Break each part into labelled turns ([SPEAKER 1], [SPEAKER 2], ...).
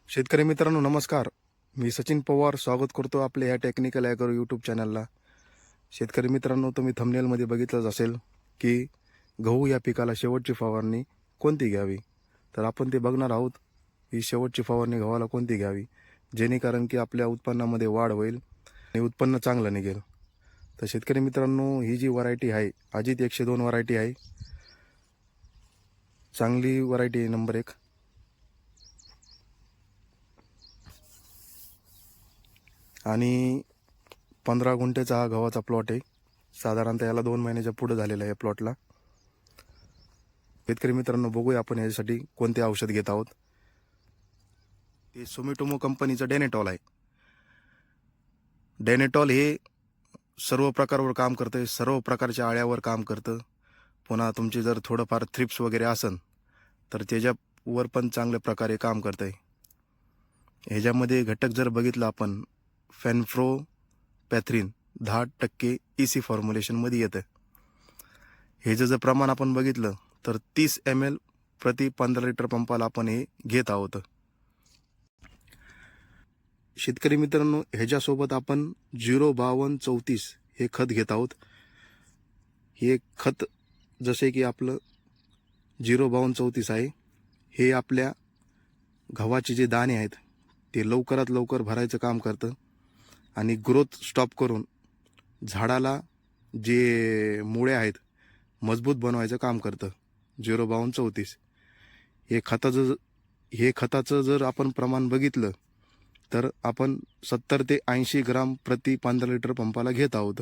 [SPEAKER 1] शेतकरी मित्रांनो नमस्कार. मी सचिन पवार स्वागत करतो आपल्या ह्या टेक्निकल ॲग्रो यूट्यूब चॅनलला. शेतकरी मित्रांनो, तुम्ही थंबनेलमध्ये बघितलंच असेल की गहू या पिकाला शेवटची फवारणी कोणती घ्यावी. तर आपण ते बघणार आहोत ही शेवटची फवारणी गव्हाला कोणती घ्यावी, जेणेकरून की आपल्या उत्पन्नामध्ये वाढ होईल आणि उत्पन्न चांगलं निघेल. तर शेतकरी मित्रांनो, ही जी व्हरायटी आहे अजित 102 व्हरायटी आहे. चांगली व्हरायटी आहे नंबर 1. आणि 15 गुंठ्याचा हा गव्हाचा प्लॉट आहे. साधारणतः याला 2 महिन्याच्या पुढे झालेला आहे प्लॉटला. शेतकरी मित्रांनो, बघूया आपण यासाठी कोणते औषध घेत आहोत. ते सुमिटोमो कंपनीचं डेनेटॉल आहे. डेनेटॉल हे सर्व प्रकारवर काम करतं, सर्व प्रकारच्या आळ्यावर काम करतं. पुन्हा तुमचे जर थोडंफार थ्रिप्स वगैरे असन तर त्याच्यावर पण चांगल्या प्रकारे काम करतं आहे. ह्याच्यामध्ये घटक जर बघितलं आपण, फेनफ्रोपॅथ्रिन 10% EC फॉर्म्युलेशनमध्ये येतं. ह्याचं जर प्रमाण आपण बघितलं तर 30 ml प्रति 15 लिटर पंपाला आपण हे घेत आहोत. शेतकरी मित्रांनो, ह्याच्यासोबत आपण 05234 हे खत घेत आहोत. हे खत जसे की आपलं 05234 आहे, हे आपल्या गव्हाचे जे दाणे आहेत ते लवकरात लवकर भरायचं काम करतं आणि ग्रोथ स्टॉप करून झाडाला जे मुळे आहेत मजबूत बनवायचं काम करतं. 05234 हे खताचं जर आपण प्रमाण बघितलं तर आपण 70 ते 80 ग्राम प्रति 15 लिटर पंपाला घेत आहोत.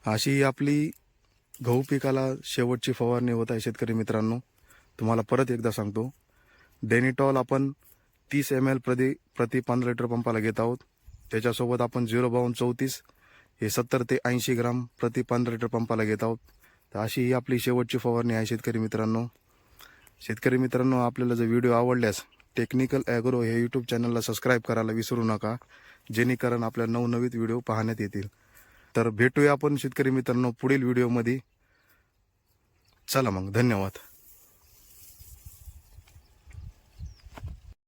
[SPEAKER 1] अशी आपली गहू पिकाला शेवटची फवारणी होत आहे. शेतकरी मित्रांनो, तुम्हाला परत एकदा सांगतो, डेनिटॉल आपण 30 ml प्रति 15 लिटर पंपाला घेत आहोत. त्याच्यासोबत आपण 05234 हे 70 ते 80 ग्राम प्रति 15 लिटर पंपाला घेत आहोत. तर अशी ही आपली शेवटची फवारणी आहे. शेतकरी मित्रांनो, आपल्याला जर व्हिडिओ आवडल्यास टेक्निकल ॲग्रो हे यूट्यूब चॅनलला सबस्क्राईब करायला विसरू नका, जेणेकरून आपल्या नवनवीन व्हिडिओ पाहण्यात येतील. तर भेटूया आपण शेतकरी मित्रांनो पुढील व्हिडिओमध्ये. चला मग, धन्यवाद.